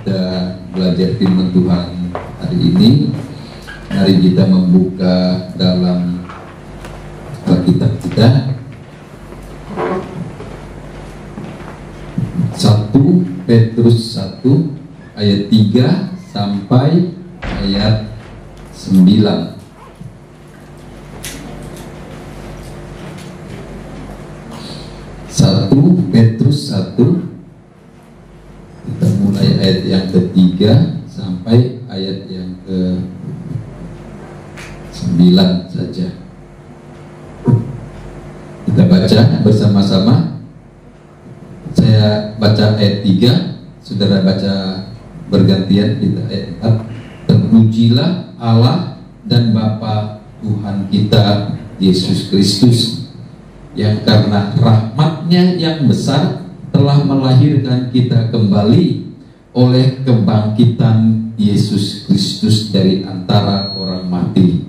kita belajar firman Tuhan hari ini, mari kita membuka dalam Alkitab kita 1 Petrus 1 ayat 3 sampai ayat 9. 1 Petrus 1, kita mulai ayat yang ketiga sampai ayat yang ke-9 saja. Kita baca bersama-sama. Saya baca ayat 3, saudara baca bergantian. Kita ayat 4. Terpujilah Allah dan Bapa Tuhan kita Yesus Kristus, yang karena rahmat-Nya yang besar telah melahirkan kita kembali oleh kebangkitan Yesus Kristus dari antara orang mati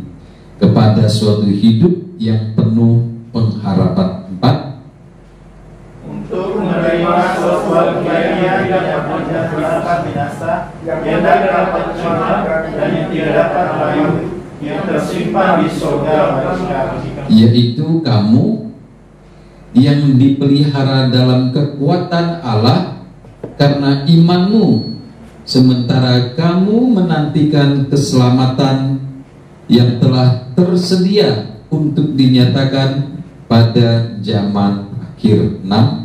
kepada suatu hidup yang penuh pengharapan. 4. Untuk menerima sesuatu yang dapat menjelaskan binasa, yang dapat tercela dan yang tidak dapat layu, yang tersimpan di surga manusia, yaitu kamu yang dipelihara dalam kekuatan Allah karena imanmu, sementara kamu menantikan keselamatan yang telah tersedia untuk dinyatakan pada zaman akhir. 6.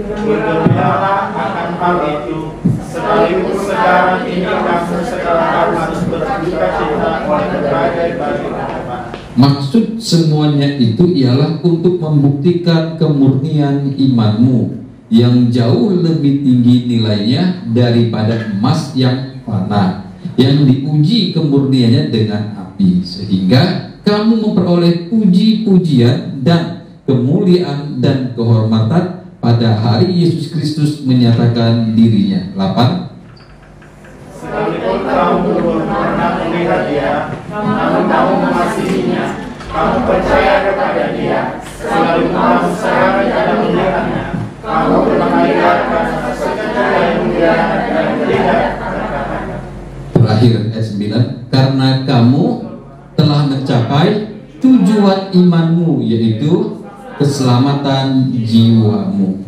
Bergembiralah akan hal itu, sekalipun sekarang ini kamu sekarang harus berduka cita oleh berbagai perkara. Maksud semuanya itu ialah untuk membuktikan kemurnian imanmu yang jauh lebih tinggi nilainya daripada emas yang fana, yang diuji kemurniannya dengan api, sehingga kamu memperoleh puji-pujian dan kemuliaan dan kehormatan pada hari Yesus Kristus menyatakan dirinya. 8. Sekalipun kamu belum pernah melihat Dia, namun kamu mengasihinya, kamu percaya kepada Dia, sekalipun kamu sekarang tidak melihatnya, kamu bermengadakan sesuatu yang mulia dan tidak terkata. Terakhir ayat 9. Karena kamu telah mencapai tujuan imanmu, yaitu keselamatan jiwamu.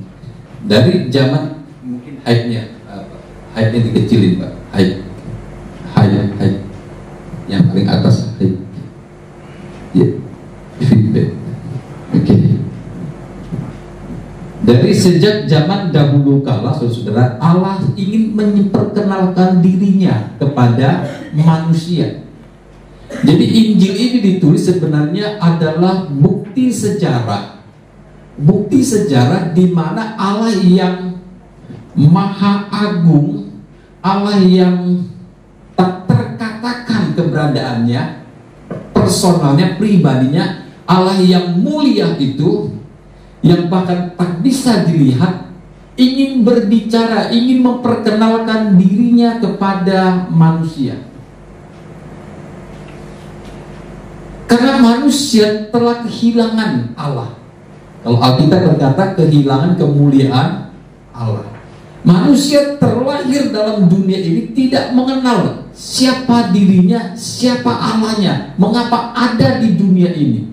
Dari zaman mungkin hype-nya dikecilin, Pak. Hype yang paling atas, hype. Ya, feedback. Oke. Dari sejak zaman dahulu kala, saudara, Allah ingin memperkenalkan dirinya kepada manusia. Jadi Injil ini ditulis sebenarnya adalah bukti sejarah di mana Allah yang Maha Agung, Allah yang tak terkatakan keberadaannya, personalnya, pribadinya, Allah yang mulia itu, yang bahkan tak bisa dilihat, ingin berbicara, ingin memperkenalkan dirinya kepada manusia. Karena manusia telah kehilangan Allah. Kalau Alkitab berkata kehilangan kemuliaan Allah. Manusia terlahir dalam dunia ini tidak mengenal siapa dirinya, siapa Allahnya, mengapa ada di dunia ini.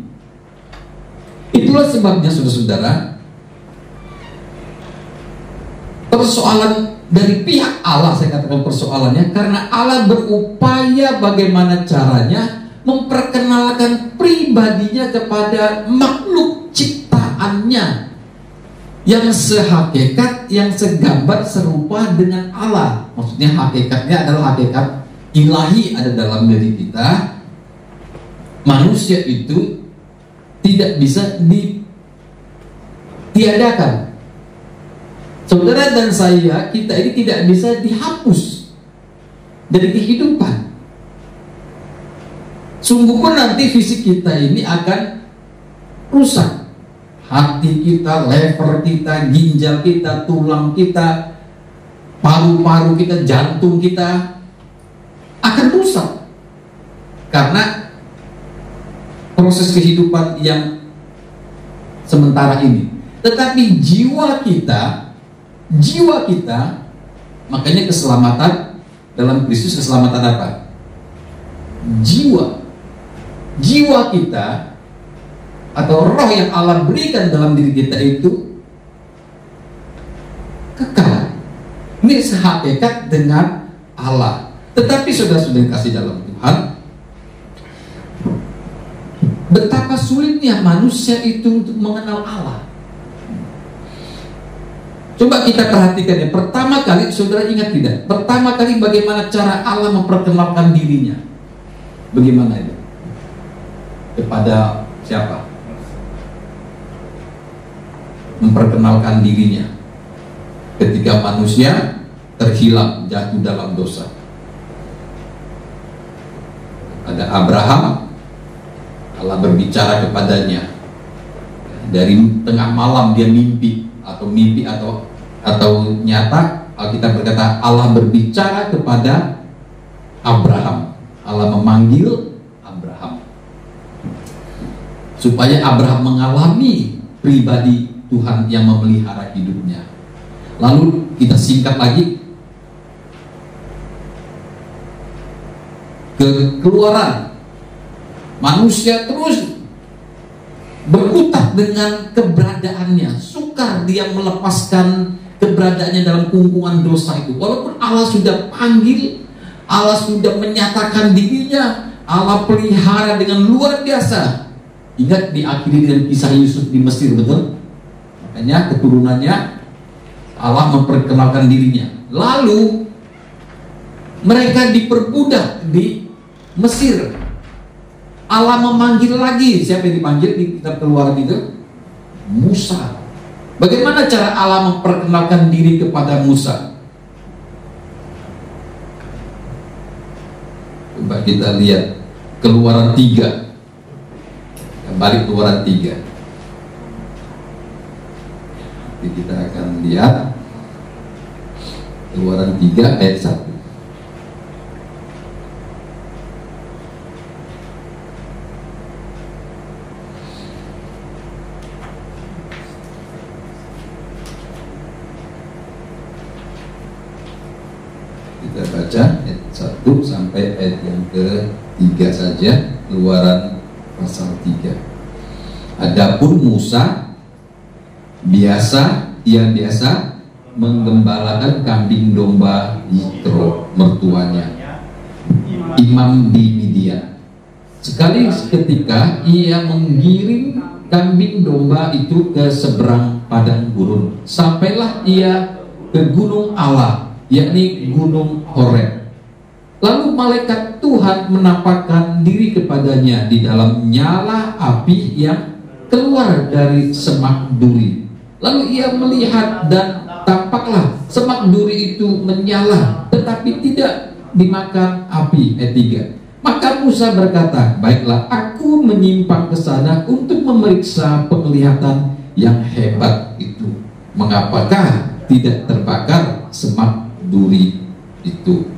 Itulah sebabnya, saudara-saudara, persoalan dari pihak Allah, saya katakan persoalannya, karena Allah berupaya bagaimana caranya memperkenalkan pribadinya kepada makhluk ciptaannya yang sehakikat, yang segambar serupa dengan Allah. Maksudnya hakikatnya adalah hakikat ilahi ada dalam diri kita. Manusia itu tidak bisa ditiadakan. Saudara dan saya, kita ini tidak bisa dihapus dari kehidupan. Sungguh pun nanti fisik kita ini akan rusak. Hati kita, lever kita, ginjal kita, tulang kita, paru-paru kita, jantung kita akan rusak karena proses kehidupan yang sementara ini. Tetapi jiwa kita Makanya keselamatan dalam Kristus, keselamatan apa? Jiwa. Jiwa kita atau roh yang Allah berikan dalam diri kita itu kekal. Ini sehakikat dengan Allah. Tetapi saudara-saudara kasih dalam Tuhan, betapa sulitnya manusia itu untuk mengenal Allah. Coba kita perhatikan ya. Pertama kali, saudara ingat tidak? Pertama kali bagaimana cara Allah memperkenalkan dirinya? Bagaimana itu? Kepada siapa? Memperkenalkan dirinya ketika manusia terhilang, jatuh dalam dosa. Pada Abraham, Allah berbicara kepadanya. Dari tengah malam dia mimpi atau nyata. Alkitab berkata Allah berbicara kepada Abraham. Allah memanggil Abraham supaya Abraham mengalami pribadi Tuhan yang memelihara hidupnya. Lalu kita singkat lagi ke Keluaran. Manusia terus berkutat dengan keberadaannya, sukar dia melepaskan keberadaannya dalam kungkungan dosa itu. Walaupun Allah sudah panggil, Allah sudah menyatakan dirinya, Allah pelihara dengan luar biasa. Ingat diakhiri dengan kisah Yusuf di Mesir, betul? Makanya keturunannya Allah memperkenalkan dirinya. Lalu mereka diperbudak di Mesir. Allah memanggil lagi. Siapa yang dipanggil di kitab Keluaran itu? Musa. Bagaimana cara Allah memperkenalkan diri kepada Musa? Coba kita lihat Keluaran 3. Kembali Keluaran 3. Jadi kita akan lihat Keluaran 3 ayat 1. Kita baca ayat 1 sampai ayat yang ke-3 saja, Keluaran pasal 3. Adapun Musa biasa menggembalakan kambing domba Yitro, mertuanya, imam di Midian. Sekali ketika ia menggiring kambing domba itu ke seberang padang gurun, sampailah ia ke gunung Allah, yakni gunung Horeb. Lalu malaikat Tuhan menampakkan diri kepadanya di dalam nyala api yang keluar dari semak duri. Lalu ia melihat dan tampaklah semak duri itu menyala, tetapi tidak dimakan api. Ayat 3. Maka Musa berkata, baiklah, aku menyimpang ke sana untuk memeriksa penglihatan yang hebat itu. Mengapakah tidak terbakar semak duri itu?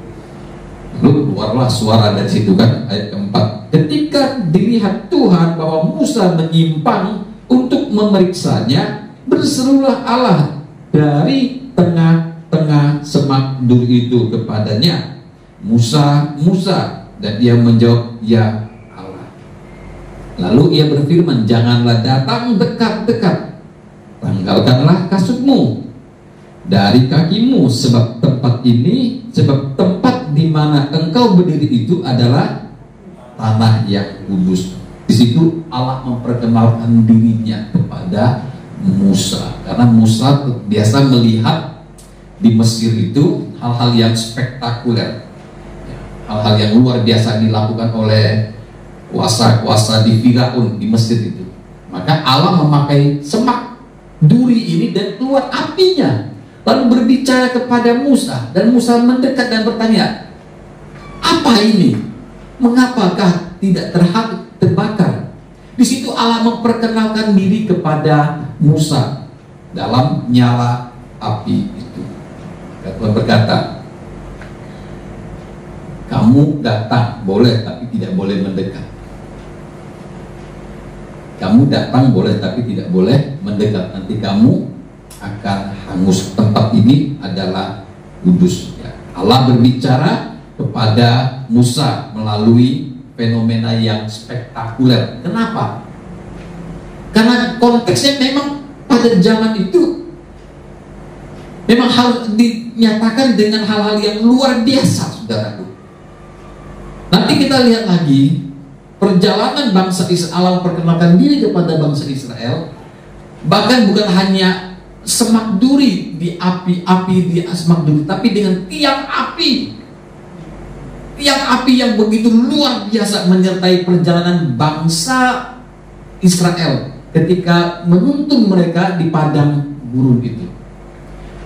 Lalu keluarlah suara dari situ kan, ayat keempat. Ketika dilihat Tuhan bahwa Musa menyimpang untuk memeriksanya, berserulah Allah dari tengah-tengah semak duri itu kepadanya, Musa, Musa. Dan dia menjawab, ya Allah. Lalu ia berfirman, janganlah datang dekat-dekat, tanggalkanlah kasutmu dari kakimu, sebab tempat di mana engkau berdiri itu adalah tanah yang kudus. Di situ Allah memperkenalkan dirinya kepada Musa, karena Musa biasa melihat di Mesir itu hal-hal yang spektakuler, hal-hal yang luar biasa dilakukan oleh kuasa-kuasa di Firaun di Mesir itu. Maka Allah memakai semak duri ini dan keluar apinya, lalu berbicara kepada Musa, dan Musa mendekat dan bertanya, apa ini? Mengapakah tidak terbakar? Di situ Allah memperkenalkan diri kepada Musa dalam nyala api itu. Tuhan berkata, kamu datang boleh, tapi tidak boleh mendekat. Kamu datang boleh, tapi tidak boleh mendekat. Nanti kamu akan hangus. Tempat ini adalah kudus. Ya. Allah berbicara kepada Musa melalui fenomena yang spektakuler. Kenapa? Karena konteksnya memang pada zaman itu memang harus dinyatakan dengan hal-hal yang luar biasa, saudaraku. Nanti kita lihat lagi perjalanan bangsa Israel memperkenalkan diri kepada bangsa Israel. Bahkan bukan hanya semak duri di api-api di semak duri, tapi dengan tiang api yang begitu luar biasa menyertai perjalanan bangsa Israel ketika menuntun mereka di padang gurun itu.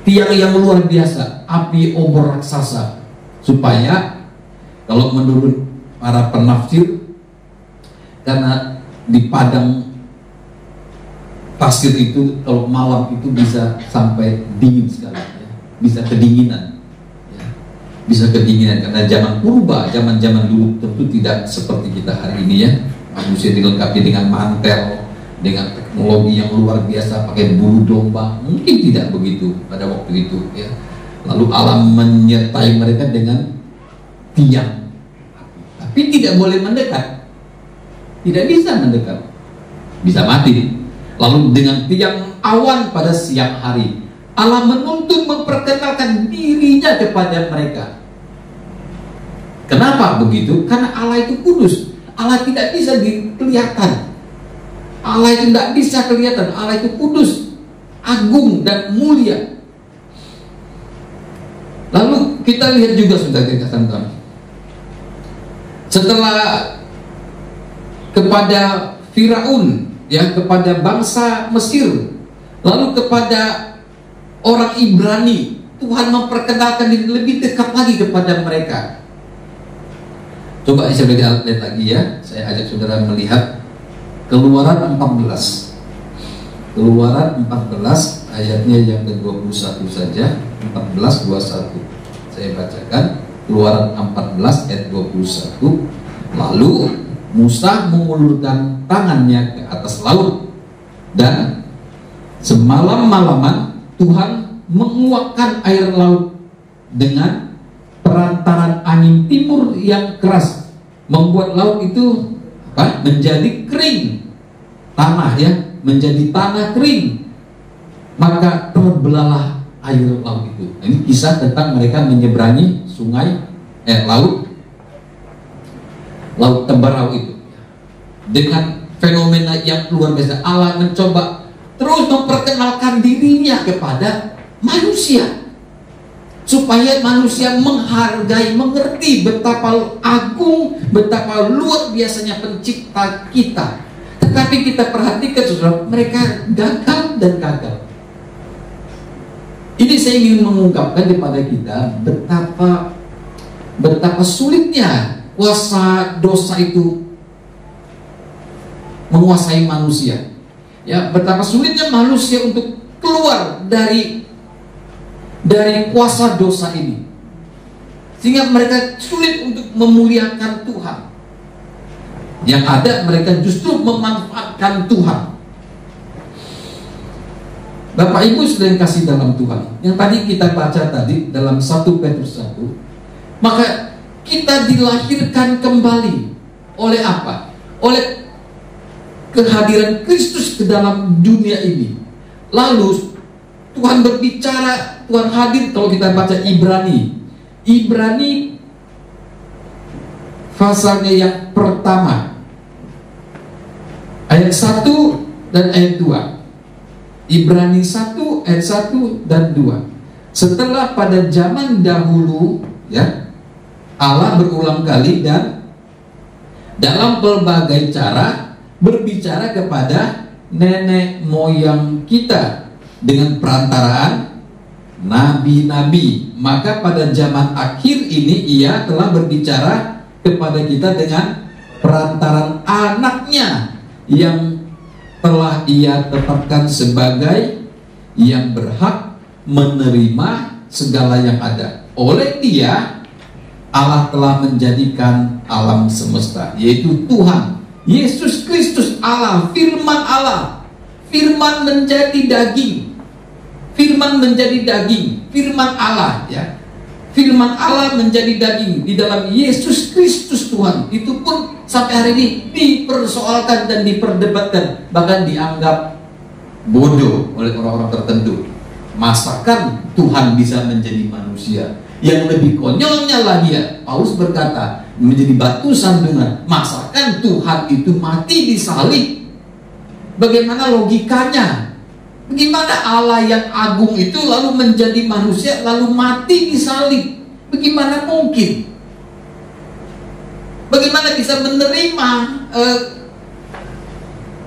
Tiang yang luar biasa, api obor raksasa, supaya kalau menurut para penafsir, karena di padang pasir itu kalau malam itu bisa sampai dingin sekali, ya. Bisa kedinginan, ya. Bisa kedinginan karena zaman purba, zaman dulu tentu tidak seperti kita hari ini, ya. Manusia dilengkapi dengan mantel, dengan teknologi yang luar biasa, pakai bulu domba, mungkin tidak begitu pada waktu itu, ya. Lalu alam menyertai mereka dengan tiang, tapi tidak boleh mendekat, tidak bisa mendekat, bisa mati. Lalu dengan tiang awan pada siang hari, Allah menuntun memperkenalkan dirinya kepada mereka. Kenapa begitu? Karena Allah itu kudus. Allah tidak bisa kelihatan. Allah itu tidak bisa kelihatan. Allah itu kudus, agung dan mulia. Lalu kita lihat juga sudah dikatakan, setelah kepada Firaun, ya, kepada bangsa Mesir, lalu kepada orang Ibrani, Tuhan memperkenalkan diri lebih dekat lagi kepada mereka. Coba saya lihat lagi, ya. Saya ajak saudara melihat Keluaran 14. Keluaran 14 ayatnya yang ke-21 saja, 14:21. Saya bacakan Keluaran 14 ayat 21. Lalu Musa mengulurkan tangannya ke atas laut, dan semalam-malaman Tuhan menguakkan air laut dengan perantaran angin timur yang keras, membuat laut itu menjadi kering, tanah, ya, menjadi tanah kering, maka terbelahlah air laut itu. Ini kisah tentang mereka menyeberangi laut Tembarau itu. Dengan fenomena yang luar biasa, Allah mencoba terus memperkenalkan dirinya kepada manusia, supaya manusia menghargai, mengerti betapa agung, betapa luar biasanya pencipta kita. Tetapi kita perhatikan, saudara, mereka gagal dan gagal. Ini saya ingin mengungkapkan kepada kita betapa sulitnya kuasa dosa itu menguasai manusia, ya, betapa sulitnya manusia untuk keluar dari kuasa dosa ini, sehingga mereka sulit untuk memuliakan Tuhan. Yang ada mereka justru memanfaatkan Tuhan. Bapak Ibu sudah kasih dalam Tuhan, yang tadi kita baca tadi dalam 1 Petrus 1, maka kita dilahirkan kembali oleh apa? Oleh kehadiran Kristus ke dalam dunia ini. Lalu Tuhan berbicara, Tuhan hadir. Kalau kita baca Ibrani pasalnya yang pertama, ayat 1 dan ayat 2. Ibrani 1 ayat 1 dan 2. Setelah pada zaman dahulu, ya, Allah berulang kali dan dalam berbagai cara berbicara kepada nenek moyang kita dengan perantaraan nabi-nabi. Maka pada zaman akhir ini Ia telah berbicara kepada kita dengan perantaraan anaknya yang telah Ia tetapkan sebagai yang berhak menerima segala yang ada. Oleh Dia Allah telah menjadikan alam semesta, yaitu Tuhan Yesus Kristus Allah, firman Allah. Firman menjadi daging, firman Allah, ya. firman Allah menjadi daging di dalam Yesus Kristus Tuhan, itu pun sampai hari ini dipersoalkan dan diperdebatkan, bahkan dianggap bodoh oleh orang-orang tertentu. Masakan Tuhan bisa menjadi manusia? Yang lebih konyolnya lagi ya, Paulus berkata menjadi batu sandungan. Masakan Tuhan itu mati di salib? Bagaimana logikanya? Bagaimana Allah yang agung itu lalu menjadi manusia, lalu mati di salib? Bagaimana mungkin? Bagaimana bisa menerima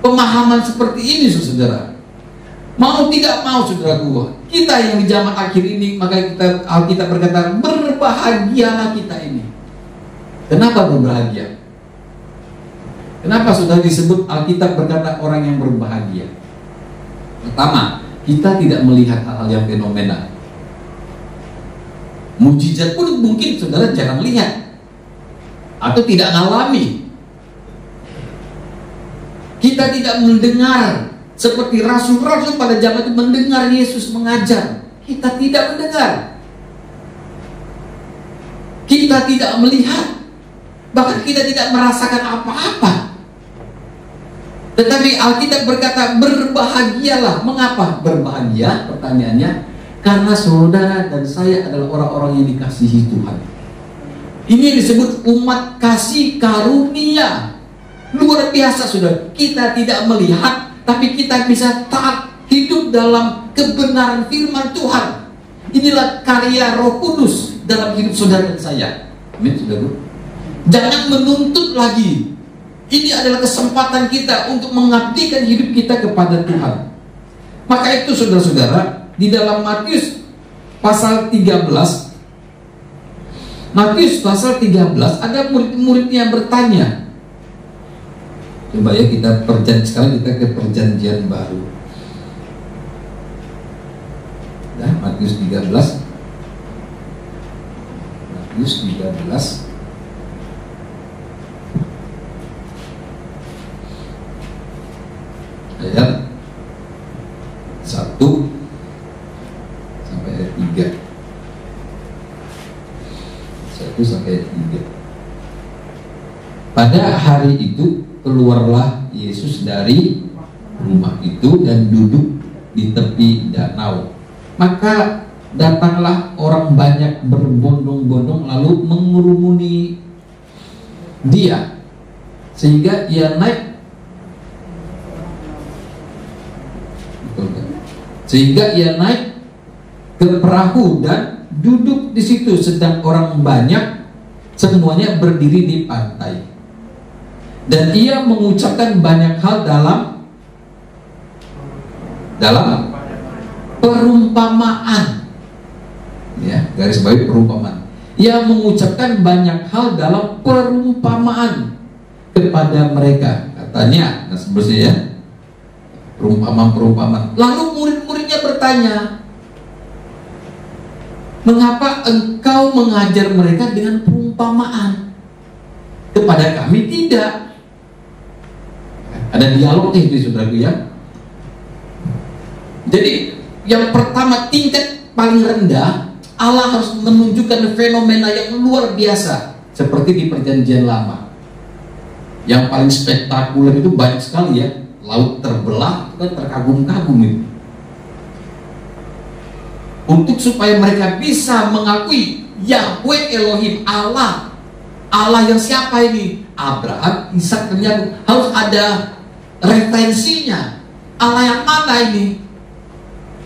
pemahaman seperti ini, saudara? Mau tidak mau, saudaraku, kita yang di zaman akhir ini, maka kita berkata, berbahagialah kita ini. Kenapa berbahagia? Kenapa sudah disebut Alkitab berkata orang yang berbahagia? Pertama, kita tidak melihat hal-hal yang fenomenal. Mujizat pun mungkin saudara jarang lihat atau tidak mengalami. Kita tidak mendengar seperti rasul-rasul pada zaman itu mendengar Yesus mengajar. Kita tidak mendengar. Kita tidak melihat. Bahkan kita tidak merasakan apa-apa. Tetapi Alkitab berkata berbahagialah. Mengapa berbahagia? Pertanyaannya, karena saudara dan saya adalah orang-orang yang dikasihi Tuhan. Ini disebut umat kasih karunia. Luar biasa, saudara. Kita tidak melihat, tapi kita bisa taat hidup dalam kebenaran firman Tuhan. Inilah karya Roh Kudus dalam hidup saudara dan saya. Amin, saudara. Jangan menuntut lagi. Ini adalah kesempatan kita untuk mengabdikan hidup kita kepada Tuhan. Maka itu saudara-saudara, di dalam Matius pasal 13, Matius pasal 13 ada murid-muridnya yang bertanya. Coba ya kita sekarang kita ke perjanjian baru. Nah, Matius 13. Matius 13 ayat 1 sampai ayat 3. 1 sampai ayat 3. Pada hari itu keluarlah Yesus dari rumah itu dan duduk di tepi danau. Maka datanglah orang banyak berbondong-bondong lalu mengurumuni dia, sehingga ia naik ke perahu dan duduk di situ, sedang orang banyak semuanya berdiri di pantai. Dan ia mengucapkan banyak hal dalam perumpamaan. Ya, garis bawah perumpamaan. Ia mengucapkan banyak hal dalam perumpamaan kepada mereka. Katanya, nah seterusnya ya, perumpamaan. Lalu murid-muridnya bertanya, mengapa engkau mengajar mereka dengan perumpamaan? Kepada kami tidak. Ada dialog nih, saudaraku ya. Jadi yang pertama, tingkat paling rendah, Allah harus menunjukkan fenomena yang luar biasa seperti di perjanjian lama. Yang paling spektakuler itu banyak sekali ya. Laut terbelah, itu kan terkagum-kagum itu. Untuk supaya mereka bisa mengakui Yahweh Elohim, Allah yang siapa ini? Abraham, Ishak, dan Yakub. Harus ada referensinya. Allah yang mana ini?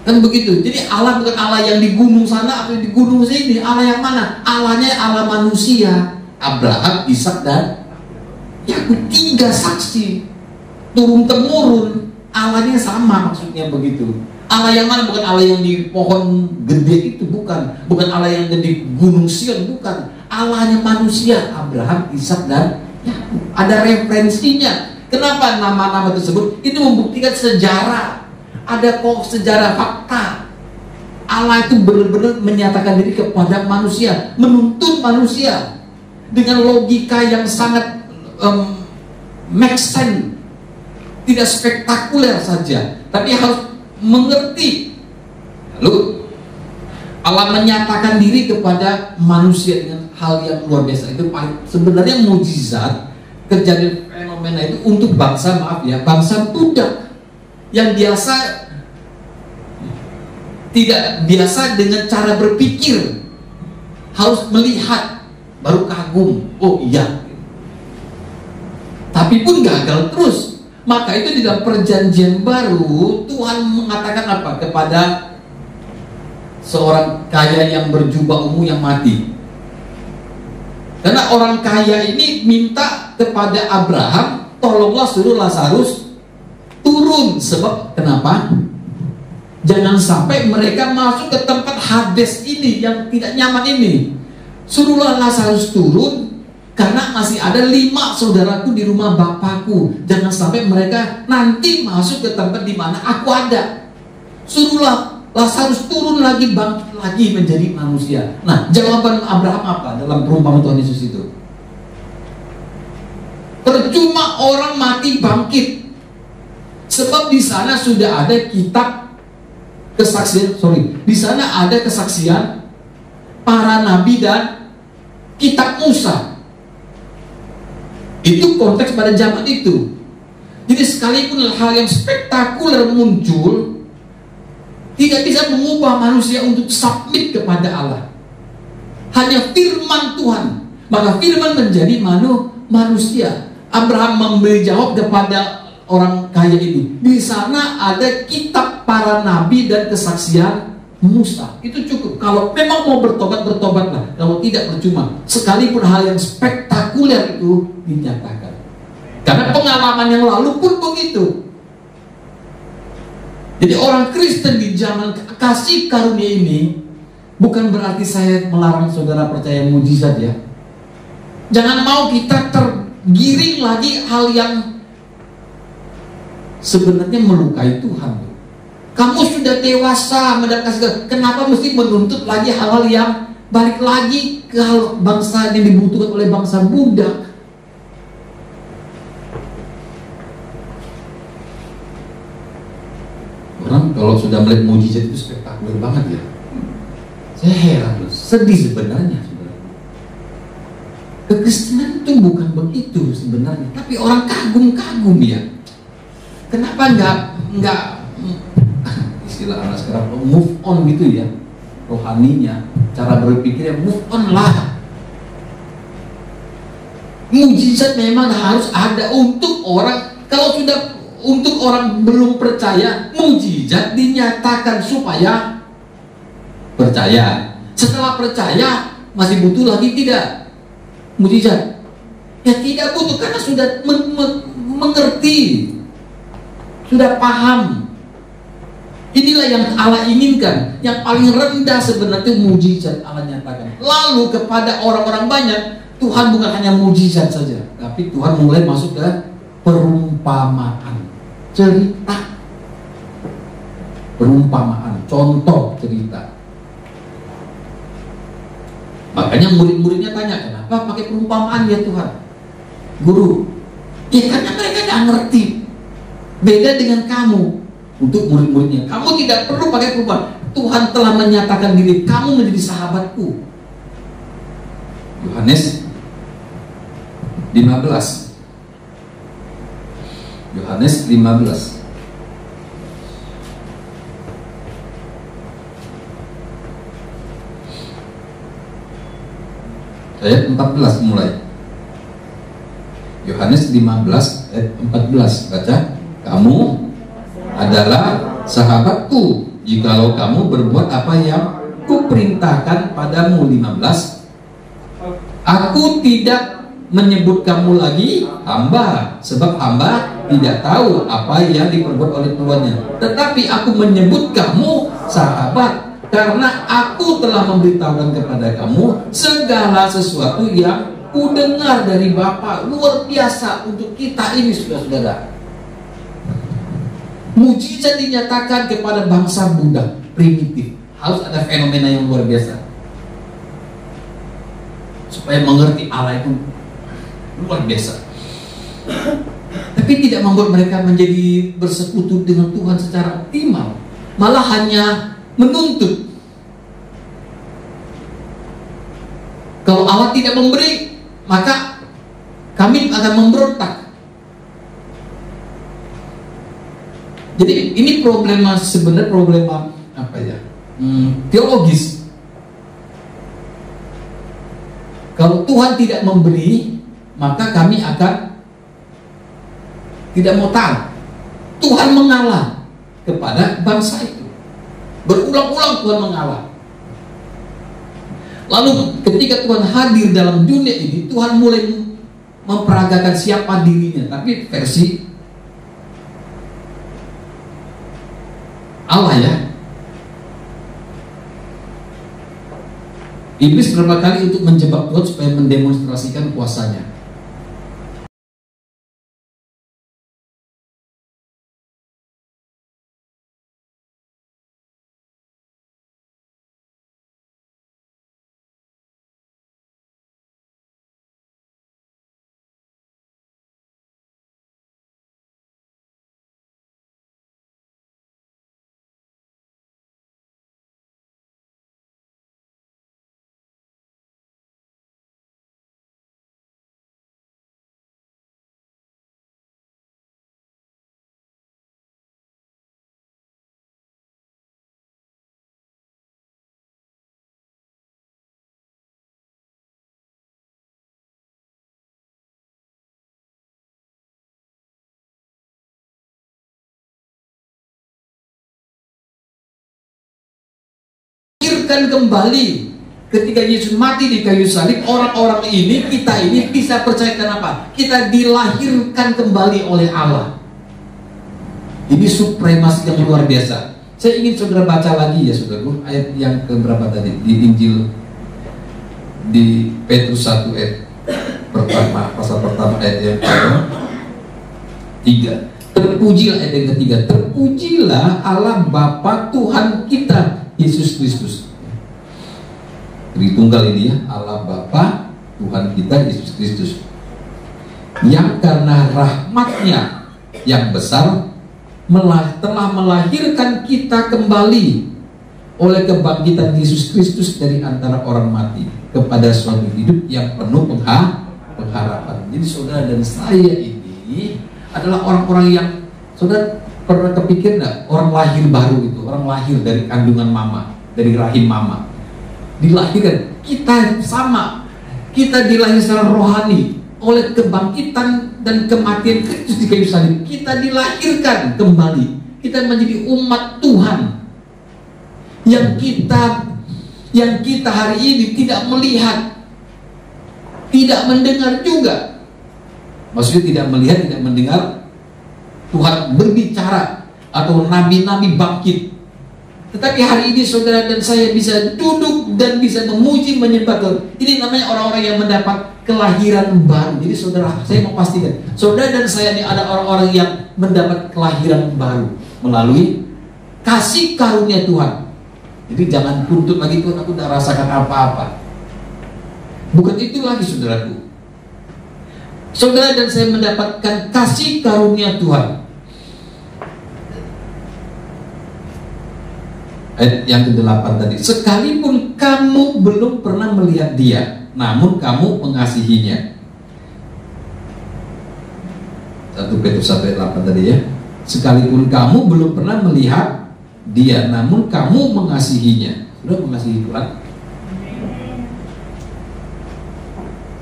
Kan begitu. Jadi Allah bukan Allah yang di gunung sana atau di gunung sini. Allah yang mana? Allahnya Allah manusia. Abraham, Ishak, dan Yakub. 3 saksi turun temurun. Allahnya sama, maksudnya begitu. Allah yang mana? Bukan Allah yang di pohon gede itu, bukan. Bukan Allah yang di gunung Sion, bukan. Allahnya manusia, Abraham, Ishak, dan Yakub. Ada referensinya. Kenapa nama-nama tersebut? Itu membuktikan sejarah. Ada kok sejarah fakta. Allah itu benar-benar menyatakan diri kepada manusia, menuntun manusia dengan logika yang sangat make sense. Tidak spektakuler saja, tapi harus mengerti. Lalu Allah menyatakan diri kepada manusia dengan hal yang luar biasa. Itu sebenarnya mukjizat, kejadian fenomena itu untuk bangsa, bangsa budak yang tidak biasa dengan cara berpikir, harus melihat baru kagum, oh iya. Tapi pun gagal terus. Maka itu di dalam perjanjian baru Tuhan mengatakan apa kepada seorang kaya yang berjubah ungu yang mati. Karena orang kaya ini minta kepada Abraham, tolonglah suruh Lazarus turun. Sebab kenapa? Jangan sampai mereka masuk ke tempat Hades ini yang tidak nyaman ini. Suruhlah Lazarus turun, karena masih ada 5 saudaraku di rumah bapakku. Jangan sampai mereka nanti masuk ke tempat di mana aku ada. Suruhlah Lazarus turun lagi, bangkit lagi menjadi manusia. Nah, jawaban Abraham apa dalam perumpamaan Tuhan Yesus itu? Percuma orang mati bangkit. Sebab di sana sudah ada kitab kesaksian, di sana ada kesaksian para nabi dan kitab Musa. Itu konteks pada zaman itu. Jadi sekalipun hal yang spektakuler muncul, tidak bisa mengubah manusia untuk submit kepada Allah. Hanya firman Tuhan, maka firman menjadi manusia. Abraham memberi jawab kepada orang kaya ini. Di sana ada kitab para nabi dan kesaksian Musa. Itu cukup. Kalau memang mau bertobat, bertobatlah. Kalau tidak, percuma. Sekalipun hal yang spektakuler itu dinyatakan. Karena pengalaman yang lalu pun begitu. Jadi orang Kristen di zaman kasih karunia ini bukan berarti saya melarang saudara percaya mujizat ya. Jangan mau kita tergiring lagi hal yang sebenarnya melukai Tuhan. Kamu sudah dewasa mendapat kasih, kenapa mesti menuntut lagi hal-hal yang balik lagi ke hal bangsa yang dibutuhkan oleh bangsa budak? Orang kalau sudah melihat mujizat itu spektakuler banget ya. Saya heran loh, sedih sebenarnya. Kekristenan itu bukan begitu sebenarnya, tapi orang kagum-kagum ya. Kenapa enggak istilah anak sekarang move on gitu ya, rohaninya, cara berpikirnya move on lah. Mujizat memang harus ada untuk orang. Kalau sudah untuk orang belum percaya, mujizat dinyatakan supaya percaya. Setelah percaya masih butuh lagi tidak mujizat? Ya tidak butuh, karena sudah mengerti, sudah paham. Inilah yang Allah inginkan. Yang paling rendah sebenarnya mujizat Allah nyatakan. Lalu kepada orang-orang banyak, Tuhan bukan hanya mujizat saja, tapi Tuhan mulai masuk ke perumpamaan, cerita, perumpamaan, contoh cerita. Makanya murid-muridnya tanya, kenapa pakai perumpamaan ya Tuhan? Guru, ya karena mereka tidak ngerti. Beda dengan kamu. Untuk murid-muridnya, kamu tidak perlu pakai perumpamaan. Tuhan telah menyatakan diri, kamu menjadi sahabatku. Yohanes 15. Yohanes 15. Ayat 14 mulai. Yohanes 15 ayat 14, baca. Kamu adalah sahabatku jikalau kamu berbuat apa yang kuperintahkan padamu. 15. Aku tidak menyebut kamu lagi hamba, sebab hamba tidak tahu apa yang diperbuat oleh tuannya. Tetapi aku menyebut kamu sahabat, karena aku telah memberitahukan kepada kamu segala sesuatu yang kudengar dari Bapa. Luar biasa untuk kita ini, saudara-saudara. Mujizat dinyatakan kepada bangsa budak primitif. Harus ada fenomena yang luar biasa supaya mengerti Allah itu luar biasa. Tapi tidak membuat mereka menjadi bersekutu dengan Tuhan secara optimal. Malah hanya menuntut. Kalau Allah tidak memberi, maka kami akan memberontak. Jadi ini problema, sebenarnya problema apa ya? Teologis. Kalau Tuhan tidak memberi, maka kami akan tidak mau taat. Tuhan mengalah kepada bangsa itu. Berulang-ulang Tuhan mengalah. Lalu ketika Tuhan hadir dalam dunia ini, Tuhan mulai memperagakan siapa dirinya, tapi versi Allah ya. Iblis berapa kali untuk menjebak Tuhan supaya mendemonstrasikan kuasanya. Kembali ketika Yesus mati di kayu salib, orang-orang ini, kita ini bisa percayakan apa? Kita dilahirkan kembali oleh Allah. Ini supremasi yang luar biasa. Saya ingin saudara baca lagi ya saudaraku, ayat yang keberapa tadi di Injil di Petrus 1 ayat pertama, pasal pertama ayat yang ke-3. Terpujilah ayat yang ketiga. Terpujilah Allah Bapa Tuhan kita Yesus Kristus. Tritunggal ini ya, Allah Bapa Tuhan kita Yesus Kristus, yang karena rahmatnya yang besar telah melahirkan kita kembali oleh kebangkitan Yesus Kristus dari antara orang mati kepada suatu hidup yang penuh pengharapan. Jadi saudara dan saya ini adalah orang-orang yang, saudara pernah kepikir enggak, orang lahir baru itu, orang lahir dari kandungan mama, dari rahim mama, dilahirkan, kita sama, kita dilahirkan secara rohani oleh kebangkitan dan kematian Kristus di kayu salib. Kita dilahirkan kembali, kita menjadi umat Tuhan yang kita hari ini tidak melihat, tidak mendengar juga. Maksudnya tidak melihat, tidak mendengar Tuhan berbicara atau nabi-nabi bangkit. Tetapi hari ini saudara dan saya bisa duduk dan bisa memuji, menyembah Tuhan. Ini namanya orang-orang yang mendapat kelahiran baru. Jadi saudara, saya mau pastikan, saudara dan saya ini ada orang-orang yang mendapat kelahiran baru melalui kasih karunia Tuhan. Jadi jangan tuntut lagi, Tuhan aku tidak rasakan apa-apa. Bukan itu lagi saudaraku. Saudara dan saya mendapatkan kasih karunia Tuhan. Ayat yang ke-8 tadi, sekalipun kamu belum pernah melihat dia, namun kamu mengasihinya. 1 Petrus 1 ayat 8 tadi ya. Sekalipun kamu belum pernah melihat dia, namun kamu mengasihinya. Sudah mengasihi Tuhan?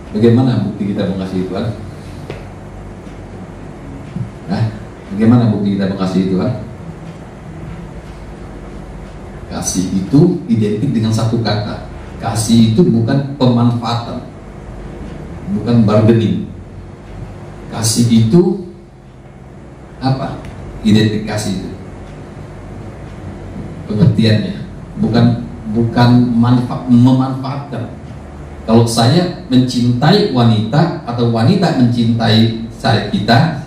Bagaimana bukti kita mengasihi Tuhan? Nah, bagaimana bukti kita mengasihi Tuhan? Kasih itu identik dengan satu kata. Kasih itu bukan pemanfaatan, bukan bargaining. Kasih itu apa? Identik kasih itu pengertiannya bukan memanfaatkan. Kalau saya mencintai wanita atau wanita mencintai kita,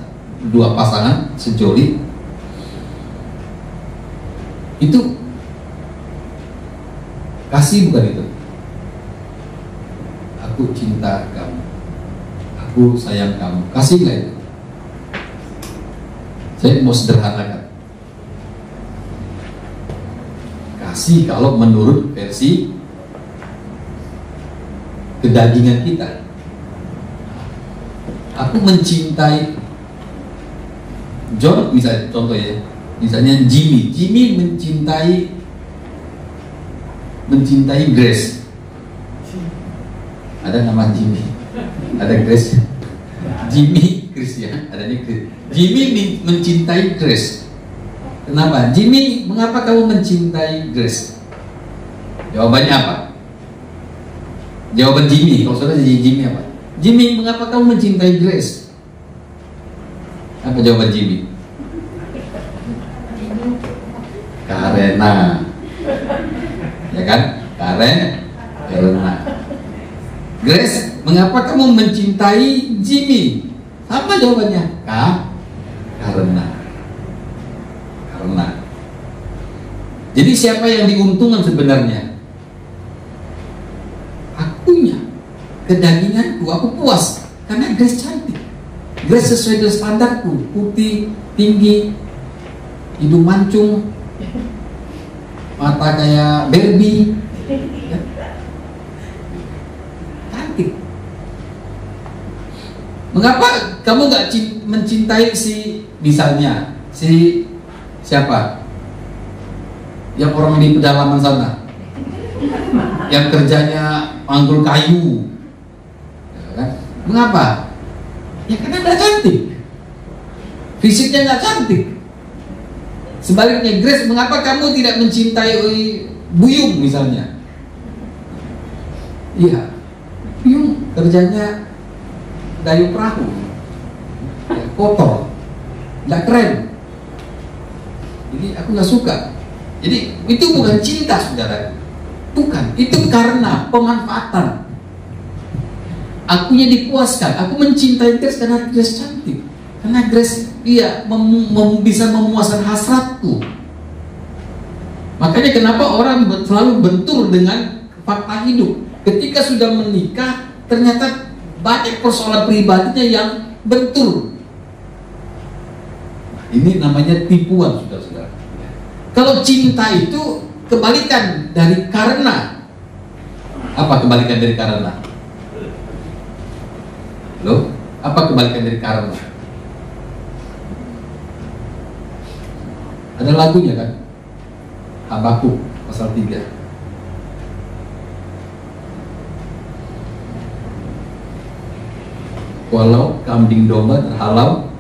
dua pasangan sejoli, itu kasih, bukan itu. Aku cinta kamu, aku sayang kamu, kasihlah itu. Saya mau sederhanakan. Kasih kalau menurut versi kedagingan kita. Aku mencintai John, misalnya contoh ya, misalnya Jimmy mencintai Grace. Ada nama Jimmy, ada Grace. Jimmy, Grace ya, adanya Grace. Jimmy mencintai Grace. Kenapa? Jimmy, mengapa kamu mencintai Grace? Jawabannya apa? Jawaban Jimmy, kalau saudara jadi Jimmy apa? Jimmy, mengapa kamu mencintai Grace? Apa jawaban Jimmy? Karena, ya kan? Karena. Grace, mengapa kamu mencintai Jimmy? Apa jawabannya? Karena. Jadi siapa yang diuntungkan sebenarnya? Akunya, kedaginganku, aku puas karena Grace cantik. Grace sesuai dengan standarku, putih, tinggi, hidung mancung, mata kayak Barbie, ya. Cantik. Mengapa kamu gak mencintai misalnya siapa? Yang orang di pedalaman sana, yang kerjanya panggul kayu, ya kan? Mengapa? Ya karena gak cantik, fisiknya gak cantik. Sebaliknya Grace, mengapa kamu tidak mencintai Buyung misalnya? Iya, Buyung kerjanya dayung perahu, ya, kotor, gak keren. Jadi aku gak suka. Jadi itu bukan cinta, saudara. Bukan, itu karena pemanfaatan. Akunya dipuaskan. Aku mencintai Grace karena Grace cantik. Karena Grace bisa memuaskan hasratku. Makanya kenapa orang selalu bentur dengan fakta hidup. Ketika sudah menikah, ternyata banyak persoalan pribadinya yang bentur. Ini namanya tipuan, saudara-saudara. Kalau cinta itu kebalikan dari karena. Apa kebalikan dari karena? Loh, apa kebalikan dari karena? Ada lagunya kan? Habakuk pasal 3. Walau kambing domba terhalau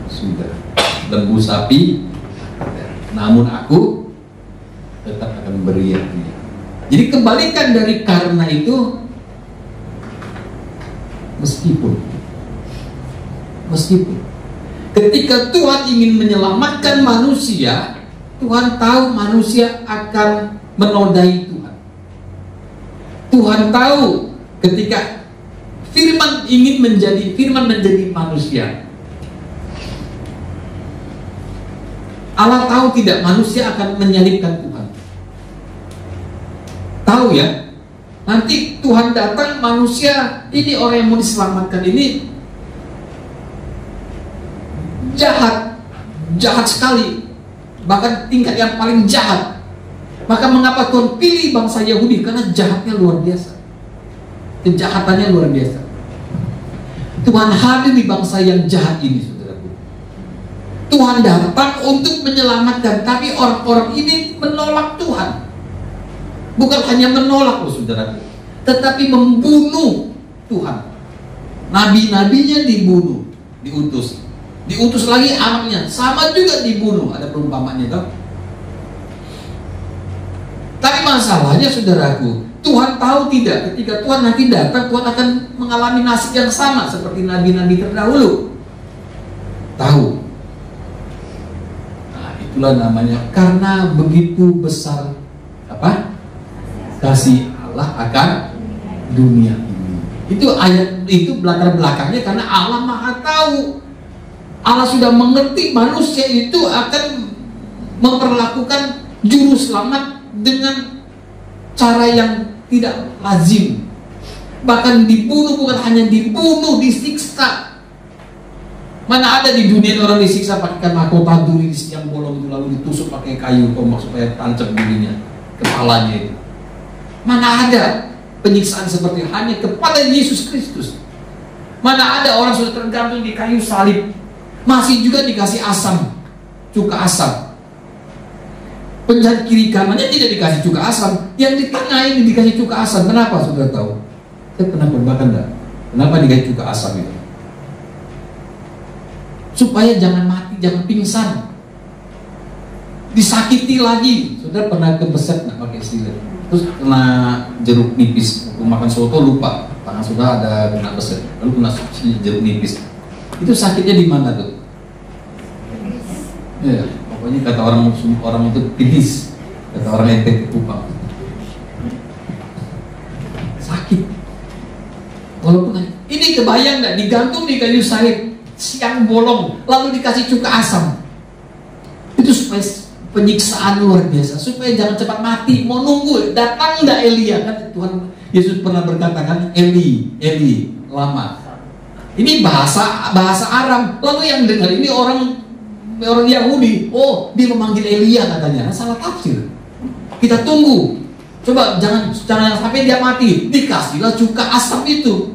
sudah, lembu sapi, namun aku tetap akan beriak-riak. Jadi kebalikan dari karena itu, meskipun ketika Tuhan ingin menyelamatkan manusia, Tuhan tahu manusia akan menodai Tuhan. Tuhan tahu ketika firman menjadi manusia, Allah tahu tidak manusia akan menyalibkan Tuhan. Tahu ya, nanti Tuhan datang, manusia ini orang yang mau diselamatkan ini jahat sekali, bahkan tingkat yang paling jahat. Maka mengapa Tuhan pilih bangsa Yahudi? Karena jahatnya luar biasa, kejahatannya luar biasa. Tuhan hadir di bangsa yang jahat ini, saudaraku. Tuhan datang untuk menyelamatkan, tapi orang-orang ini menolak Tuhan. Bukan hanya menolak loh, saudaraku, tetapi membunuh Tuhan. Nabi-nabinya dibunuh, diutus lagi anaknya, sama juga dibunuh. Ada perumpamannya toh. Tapi masalahnya, saudaraku, Tuhan tahu tidak, ketika Tuhan nanti datang, Tuhan akan mengalami nasib yang sama seperti nabi-nabi terdahulu. Tahu. Nah, itulah namanya, karena begitu besar kasih Allah akan dunia ini. Itu ayat itu belakang-belakangnya, karena Allah Maha tahu. Allah sudah mengerti manusia itu akan memperlakukan juru selamat dengan cara yang tidak lazim. Bahkan dibunuh, bukan hanya dibunuh, disiksa. Mana ada di dunia orang disiksa pakai mahkota duri di siang bolong itu, lalu ditusuk pakai kayu tombak supaya tancap dirinya, kepalanya itu. Mana ada? penyiksaan seperti hanya kepada Yesus Kristus. Mana ada orang sudah tergantung di kayu salib, masih juga dikasih asam, cuka asam. Penjahat kiri kanannya tidak dikasih cuka asam, yang di tengah ini dikasih cuka asam. Kenapa? Sudah tahu? Saya pernah berbakan enggak? Kenapa dikasih cuka asam itu? Supaya jangan mati, jangan pingsan, disakiti lagi. Sudah pernah kebeset nggak pakai istilah? Terus kena jeruk nipis, waktu makan soto lupa, tangan sudah ada kena beset, lalu kena jeruk nipis. Itu sakitnya di mana tuh? Ya, pokoknya kata orang itu pipis, kata orang ente kupang. Sakit. Walaupun ini kebayang nggak, digantung di kayu salib, siang bolong, lalu dikasih cuka asam. Itu supaya penyiksaan luar biasa, supaya jangan cepat mati. Mau nunggu datang nggak Elia, kan Tuhan Yesus pernah berkata kan, Eli lama. Ini bahasa Aram. Lalu yang dengar ini orang Yahudi, oh dia memanggil Elia katanya. Salah tafsir. Kita tunggu, coba jangan sampai dia mati, dikasihlah cuka asam itu.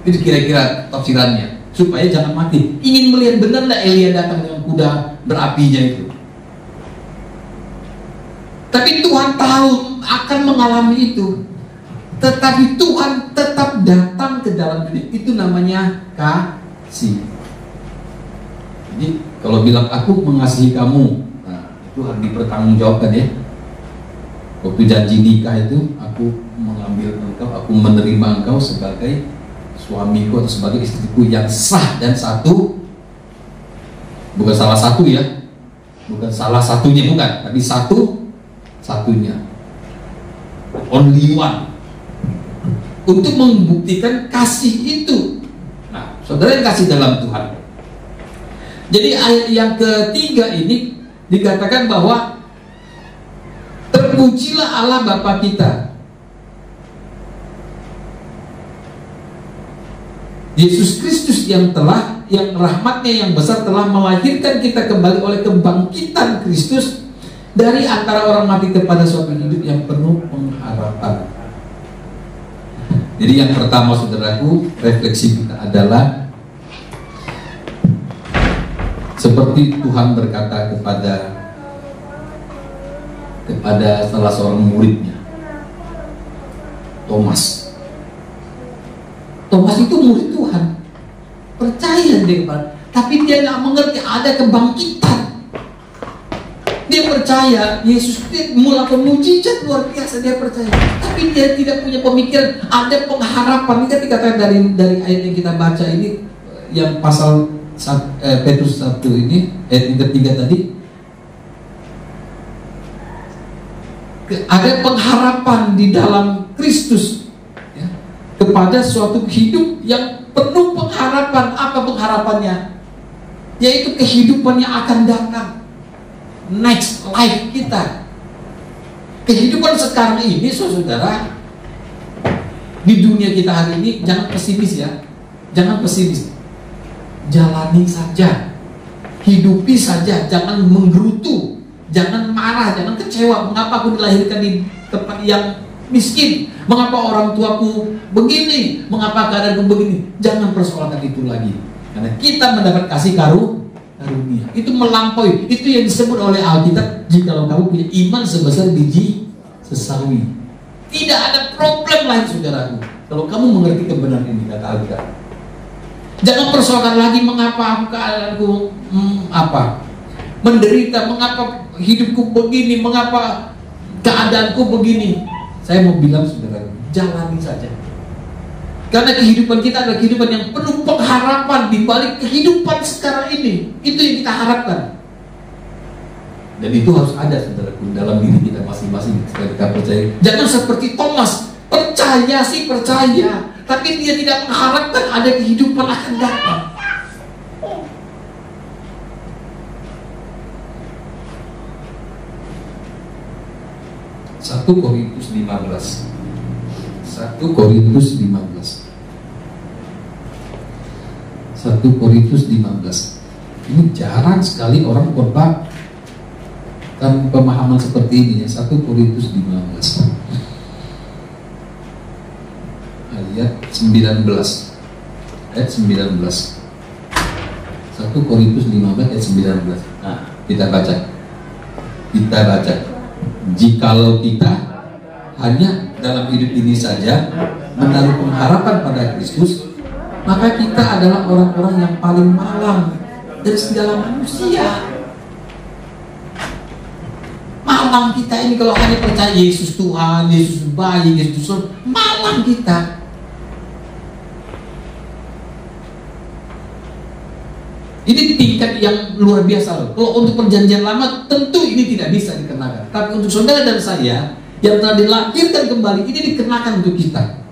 Itu kira-kira tafsirannya, supaya jangan mati. Ingin melihat benar nggak Elia datang dengan kuda berapinya itu. Tapi Tuhan tahu akan mengalami itu, tetapi Tuhan tetap datang ke dalam dunia. Itu namanya kasih. Jadi kalau bilang aku mengasihi kamu, nah, itu harus dipertanggungjawabkan ya. Waktu janji nikah itu, aku mengambil engkau, aku menerima engkau sebagai suamiku atau sebagai istriku yang sah dan satu. Bukan salah satu ya, bukan salah satunya, bukan, tapi satunya, only one, untuk membuktikan kasih itu. Nah, saudara yang kasih dalam Tuhan. Jadi ayat yang ketiga ini dikatakan bahwa terpujilah Allah Bapa kita, Yesus Kristus yang rahmatnya yang besar telah melahirkan kita kembali oleh kebangkitan Kristus dari antara orang mati kepada suatu hidup yang penuh pengharapan. Jadi yang pertama saudaraku, refleksi kita adalah seperti Tuhan berkata kepada salah seorang muridnya, Thomas. Thomas itu murid Tuhan, percaya dia kepada, tapi dia nggak mengerti ada kebangkitan. Dia percaya Yesus melakukan mujizat luar biasa, dia percaya, tapi dia tidak punya pemikiran ada pengharapan. Ini ketika dari ayat yang kita baca ini, yang pasal Petrus 1 ini, ayat yang ketiga tadi, ada pengharapan di dalam Kristus ya, kepada suatu hidup yang penuh pengharapan. Apa pengharapannya? Yaitu kehidupan yang akan datang, next life kita. Kehidupan sekarang ini saudara, di dunia kita hari ini, jangan pesimis ya, jangan pesimis. Jalani saja, hidupi saja, jangan menggerutu, jangan marah, jangan kecewa. Mengapa aku dilahirkan di tempat yang miskin? Mengapa orang tuaku begini? Mengapa keadaanku begini? Jangan persoalkan itu lagi, karena kita mendapat kasih karunia. Itu melampaui, itu yang disebut oleh Alkitab, jikalau kamu punya iman sebesar biji sesawi. Tidak ada problem lain saudaraku, kalau kamu mengerti kebenaran ini, kata Alkitab. Jangan persoalkan lagi mengapa aku keadaanku menderita, mengapa hidupku begini, mengapa keadaanku begini. Saya mau bilang saudara, jalani saja. Karena kehidupan kita adalah kehidupan yang penuh pengharapan di balik kehidupan sekarang ini. Itu yang kita harapkan. Dan itu harus ada saudaraku dalam diri kita masing-masing supaya kita percaya. Jangan seperti Thomas, percaya sih percaya, tapi dia tidak mengharapkan ada kehidupan akan datang. Satu Korintus 15. 1 Korintus 15. 1 Korintus 15. Ini jarang sekali orang khotbah dan pemahaman seperti ini ya. 1 Korintus 15. ayat 19. Ayat 19. 1 Korintus 15 ayat 19. Nah, kita baca. Kita baca. Jikalau kita hanya dalam hidup ini saja menaruh pengharapan pada Kristus, maka kita adalah orang-orang yang paling malang dari segala manusia. Malang kita ini kalau hanya percaya Yesus Tuhan, Yesus baik, Yesus Tuhan, malang kita. Ini tingkat yang luar biasa loh. Kalau untuk perjanjian lama tentu ini tidak bisa dikenakan. Tapi untuk saudara dan saya yang telah dilahirkan kembali, ini dikenakan untuk kita.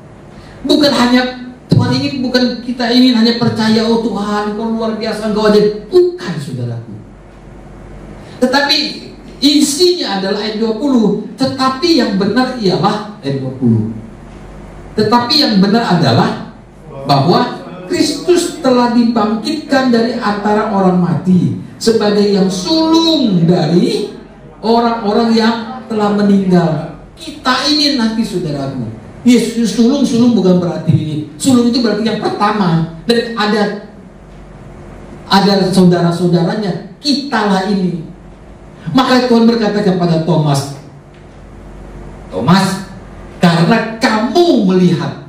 Bukan hanya Tuhan ingin, bukan kita ingin hanya percaya, oh Tuhan kau luar biasa, engkau aja. Bukan saudaraku. Tetapi isinya adalah ayat 20. Tetapi yang benar ialah ayat 20. Tetapi yang benar adalah bahwa Kristus telah dibangkitkan dari antara orang mati sebagai yang sulung dari orang-orang yang telah meninggal. Kita ini nanti saudaraku, Yesus sulung bukan berarti ini. Sulung itu berarti yang pertama. Dan ada saudara-saudaranya. Kitalah ini. Maka Tuhan berkata kepada Thomas, Thomas, karena kamu melihat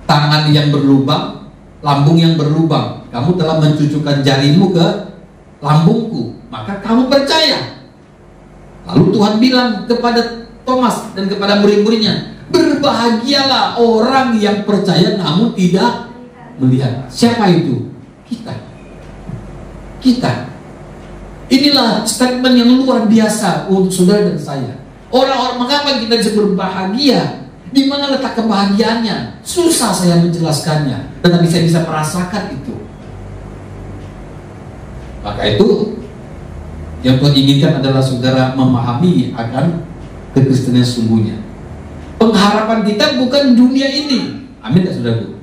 tangan yang berlubang, lambung yang berlubang, kamu telah mencucukkan jarimu ke lambungku, maka kamu percaya. Lalu Tuhan bilang kepada Thomas dan kepada murid-muridnya, berbahagialah orang yang percaya namun tidak melihat. Siapa itu? Kita. Inilah statement yang luar biasa untuk saudara dan saya. Orang-orang, mengapa kita bisa berbahagia? Di mana letak kebahagiaannya? Susah saya menjelaskannya, tetapi saya bisa merasakan itu. Maka itu yang Tuhan inginkan adalah saudara memahami akan kekristenan sungguhnya. Pengharapan kita bukan dunia ini. Amin tak saudaraku?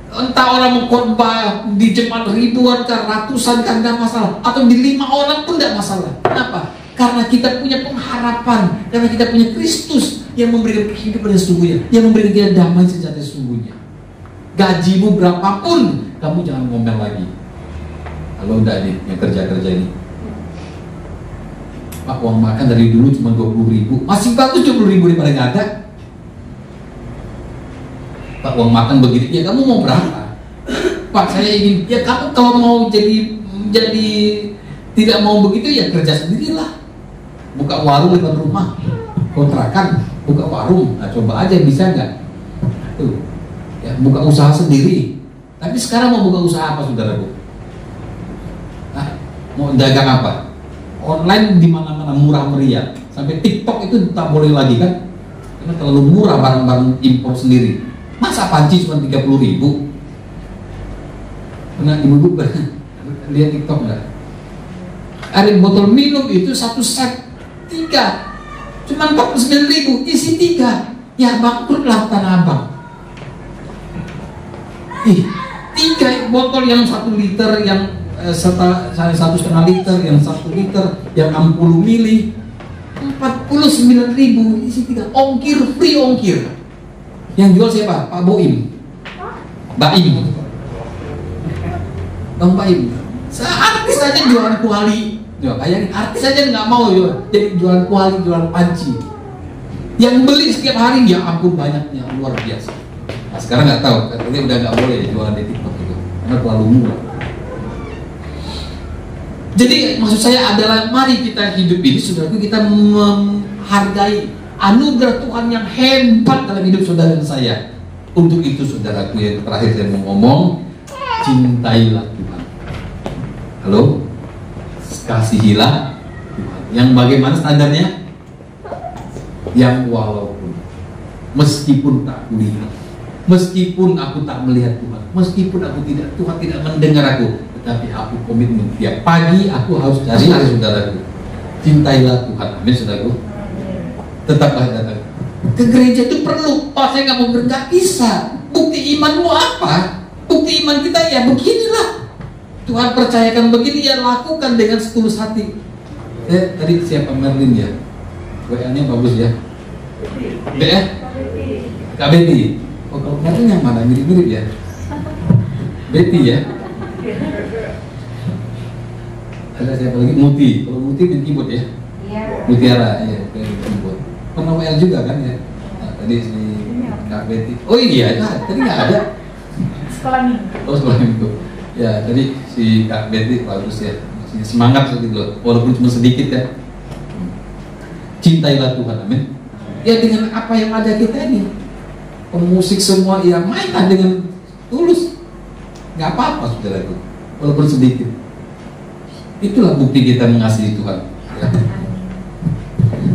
Entah orang mengkhotbah di jemaat ribuan ke ratusan kan tidak masalah, atau di 5 orang pun tidak masalah. Kenapa? Karena kita punya pengharapan, karena kita punya Kristus yang memberikan kehidupan yang sesungguhnya, yang memberikan kita damai sejati sesungguhnya. Gajimu berapapun, kamu jangan ngomel lagi. Kalau udah nih yang kerja ini, Pak, uang makan dari dulu cuma 20.000, masih bagus 20.000 daripada nggak ada. Pak, uang makan begini, ya kamu mau berapa? Pak, saya ingin, ya kamu kalau mau jadi tidak mau begitu ya kerja sendirilah, buka warung depan rumah, kontrakan, buka warung, nah coba aja bisa nggak? Tuh, ya buka usaha sendiri. Tapi sekarang mau buka usaha apa saudaraku? Nah, mau dagang apa? Online di mana-mana murah meriah, sampai TikTok itu tak boleh lagi kan? Karena terlalu murah barang-barang impor sendiri. Masa panci cuma 30.000? Pernah ibu-ibu lihat TikTok nggak? Ada botol minum itu 1 set 3, cuma 49.000, isi 3. Ya bangkrutlah Tanah Abang. 3 botol yang 1 liter, yang 1,5 liter, yang 1 liter, yang 60 mili, 49.000, isi 3. Ongkir, free ongkir. Yang jual siapa? Pak Boim, Baim, Bang Baim. Artis aja jualan kuali, kayak artis aja nggak mau jadi jualan kuali, jualan panci. Yang beli setiap hari, ya ampun banyaknya, luar biasa. Nah, sekarang nggak tahu, katanya udah nggak boleh jualan di TikTok itu karena terlalu murah. Jadi maksud saya adalah mari kita hidup ini, saudaraku, kita menghargai anugerah Tuhan yang hebat dalam hidup saudara dan saya. Untuk itu saudaraku, yang terakhir saya mau ngomong, cintailah Tuhan. Halo? Kasihilah Tuhan. Yang bagaimana standarnya? Yang walaupun, meskipun tak kulihat, meskipun aku tak melihat Tuhan, meskipun Tuhan tidak mendengar aku, tetapi aku komitmen tiap pagi aku harus cari saudaraku. Cintailah Tuhan. Amin saudaraku. Tetaplah datang ke gereja itu perlu. Pak, saya nggak mau nggak bisa. Bukti imanmu apa? Bukti iman kita ya beginilah. Tuhan percayakan begini, ya lakukan dengan setulus hati. Tadi siapa Merlin ya? WA-nya bagus ya. Kak Betty. Oh, kalau Karen yang mana? Mirip-mirip ya? Betty ya? Ada siapa lagi? Muti. Kalau Muti main keyboard ya? Iya. Mutiara, ya, main keyboard. Pernah WL juga kan ya? Nah, tadi si Kak Betty. Oh iya, tadi nggak ada. Sekolah minggu. Oh, sekolah minggu. Ya, tadi si Kak Betty bagus ya. Masih semangat gitu loh, walaupun cuma sedikit ya. Cintailah Tuhan, amin. Ya dengan apa yang ada kita ini, pemusik semua ya mainlah dengan tulus. Nggak apa-apa saudaraku, walaupun sedikit. Itulah bukti kita mengasihi Tuhan. Ya.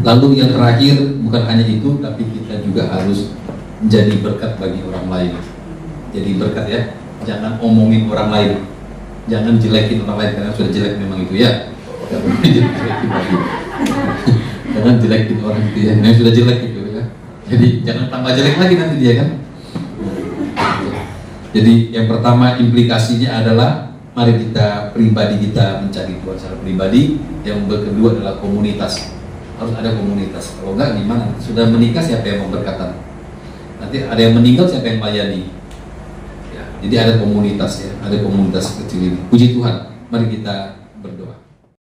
Lalu yang terakhir, bukan hanya itu, tapi kita juga harus menjadi berkat bagi orang lain. Jadi berkat ya, jangan omongin orang lain, jangan jelekin orang lain karena sudah jelek memang itu ya. Jangan jelekin orang itu ya, memang sudah jelek itu ya. Jadi jangan tambah jelek lagi nanti dia kan. Jadi yang pertama implikasinya adalah mari kita pribadi kita mencari Tuhan secara pribadi. Yang kedua adalah komunitas. Harus ada komunitas. Kalau enggak gimana? Sudah menikah siapa yang memberkatan? Nanti ada yang meninggal siapa yang melayani? Ya, jadi ada komunitas ya, ada komunitas kecil ini. Puji Tuhan. Mari kita berdoa.